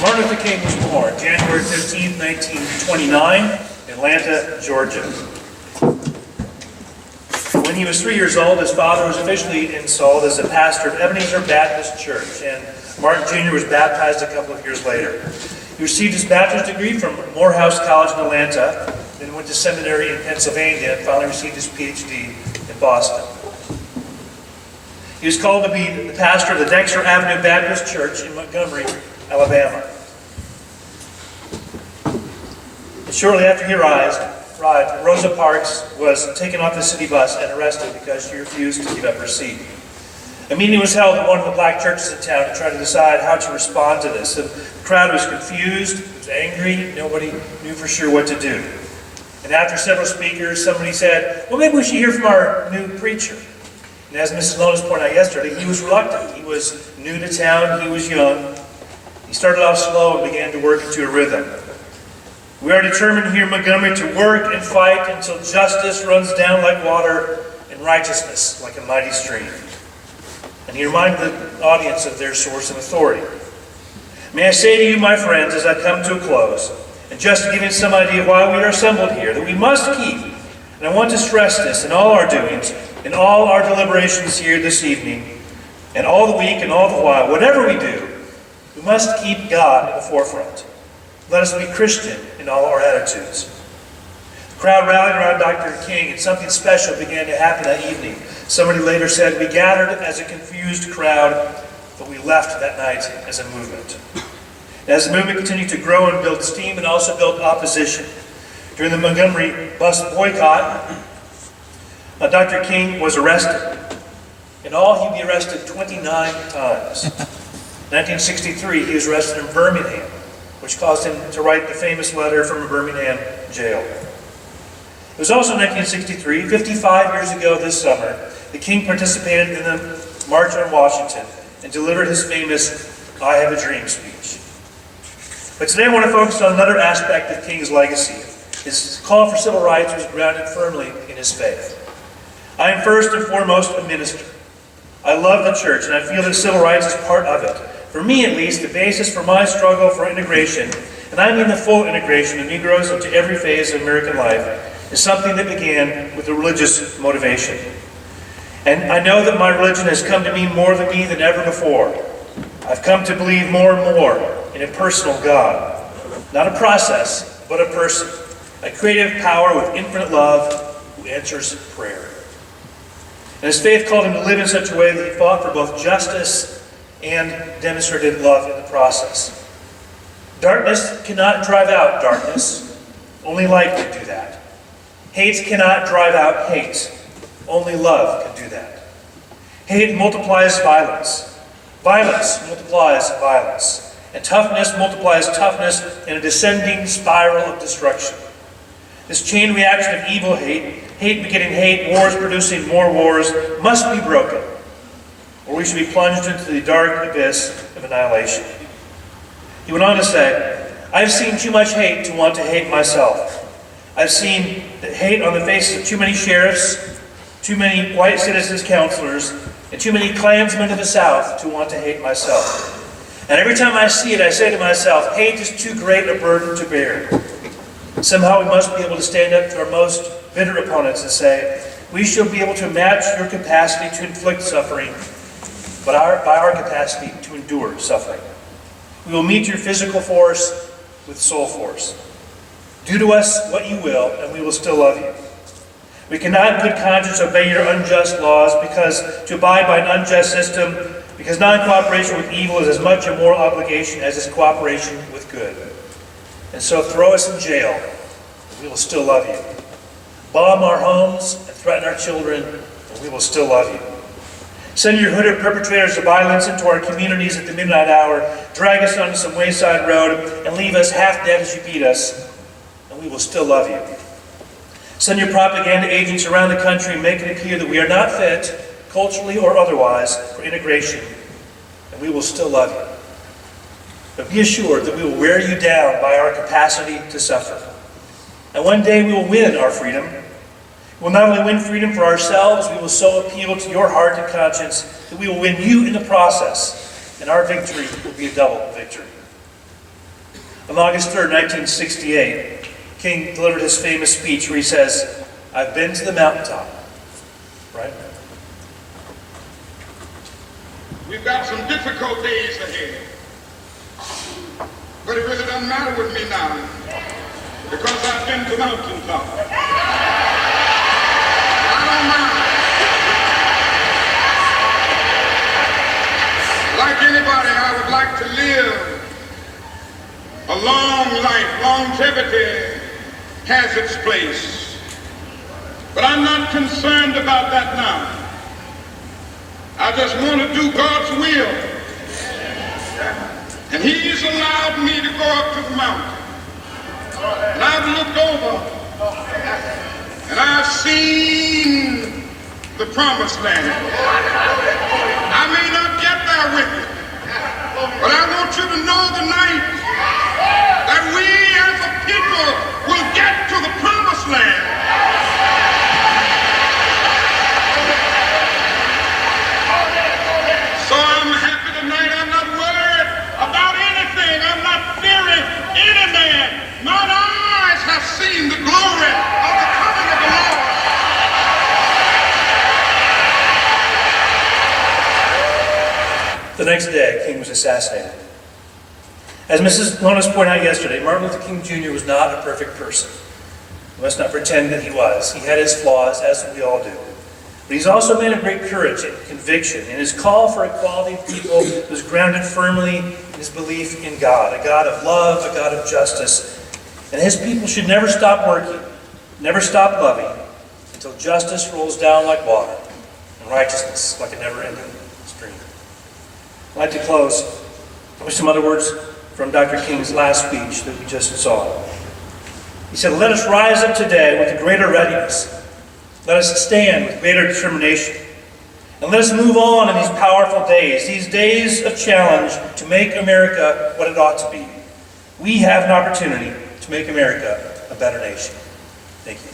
Martin Luther King was born January 15, 1929, in Atlanta, Georgia. When he was 3 years old, his father was officially installed as the pastor of Ebenezer Baptist Church, and Martin Jr. was baptized a couple of years later. He received his bachelor's degree from Morehouse College in Atlanta, then went to seminary in Pennsylvania, and finally received his PhD in Boston. He was called to be the pastor of the Dexter Avenue Baptist Church in Montgomery, Alabama. And shortly after he arrived, Rosa Parks was taken off the city bus and arrested because she refused to give up her seat. A meeting was held at one of the black churches in town to try to decide how to respond to this. The crowd was confused, was angry, nobody knew for sure what to do. And after several speakers, somebody said, well, maybe we should hear from our new preacher. And as Mrs. Lonis pointed out yesterday, he was reluctant. He was new to town, he was young. He started off slow and began to work into a rhythm. We are determined here in Montgomery to work and fight until justice runs down like water and righteousness like a mighty stream. And he reminded the audience of their source of authority. May I say to you, my friends, as I come to a close, and just to give you some idea of why we are assembled here, that we must keep, and I want to stress this in all our doings, in all our deliberations here this evening, and all the week and all the while, whatever we do, we must keep God at the forefront. Let us be Christian in all our attitudes. The crowd rallied around Dr. King, and something special began to happen that evening. Somebody later said, we gathered as a confused crowd, but we left that night as a movement. And as the movement continued to grow and build steam and also build opposition, during the Montgomery bus boycott, Dr. King was arrested. In all, he'd be arrested 29 times. In 1963, he was arrested in Birmingham, which caused him to write the famous letter from a Birmingham jail. It was also 1963, 55 years ago this summer, that King participated in the March on Washington and delivered his famous I Have a Dream speech. But today I want to focus on another aspect of King's legacy. His call for civil rights was grounded firmly in his faith. I am first and foremost a minister. I love the church, and I feel that civil rights is part of it. For me, at least, the basis for my struggle for integration, and I mean the full integration of Negroes into every phase of American life, is something that began with a religious motivation. And I know that my religion has come to mean more to me than ever before. I've come to believe more and more in a personal God. Not a process, but a person. A creative power with infinite love who answers prayer. And his faith called him to live in such a way that he fought for both justice and demonstrated love in the process. Darkness cannot drive out darkness. Only light can do that. Hate cannot drive out hate. Only love can do that. Hate multiplies violence. Violence multiplies violence. And toughness multiplies toughness in a descending spiral of destruction. This chain reaction of evil hate, hate begetting hate, wars producing more wars, must be broken, or we should be plunged into the dark abyss of annihilation. He went on to say, I've seen too much hate to want to hate myself. I've seen the hate on the faces of too many sheriffs, too many white citizens councilors, and too many Klansmen of the South to want to hate myself. And every time I see it, I say to myself, hate is too great a burden to bear. Somehow we must be able to stand up to our most bitter opponents and say, we shall be able to match your capacity to inflict suffering, but by our capacity to endure suffering. We will meet your physical force with soul force. Do to us what you will, and we will still love you. We cannot in good conscience obey your unjust laws, because to abide by an unjust system, because non-cooperation with evil is as much a moral obligation as is cooperation with good. And so throw us in jail, and we will still love you. Bomb our homes and threaten our children, and we will still love you. Send your hooded perpetrators of violence into our communities at the midnight hour, drag us onto some wayside road, and leave us half dead as you beat us, and we will still love you. Send your propaganda agents around the country and make it appear that we are not fit, culturally or otherwise, for integration, and we will still love you. But be assured that we will wear you down by our capacity to suffer. And one day we will win our freedom. We will not only win freedom for ourselves, we will so appeal to your heart and conscience that we will win you in the process, and our victory will be a double victory. On August 3rd, 1968, King delivered his famous speech where he says, "I've been to the mountaintop," right? We've got some difficult days ahead, but it really doesn't matter with me now because I've been to the mountaintop. I don't mind. Like anybody, I would like to live a long life. Longevity has its place. But I'm not concerned about that now. I just want to do God's will. And He's allowed me to go up to the mountain. And I've looked over and I've seen the promised land. I may not get there with you, but I want you to know tonight that we as a people will get to the promised land. So I'm happy tonight. I'm not worried about anything. I'm not fearing any man. Mine eyes have seen the glory of the coming of the Lord. The next day, King was assassinated. As Mrs. Lonas pointed out yesterday, Martin Luther King Jr. was not a perfect person. We must not pretend that he was. He had his flaws, as we all do. But he's also a man of great courage and conviction, and his call for equality of people was grounded firmly in his belief in God, a God of love, a God of justice. And his people should never stop working, never stop loving, until justice rolls down like water, and righteousness like a never-ending stream. I'd like to close with some other words from Dr. King's last speech that we just saw. He said, "Let us rise up today with a greater readiness. Let us stand with greater determination. And let us move on in these powerful days, these days of challenge to make America what it ought to be. We have an opportunity to make America a better nation." Thank you.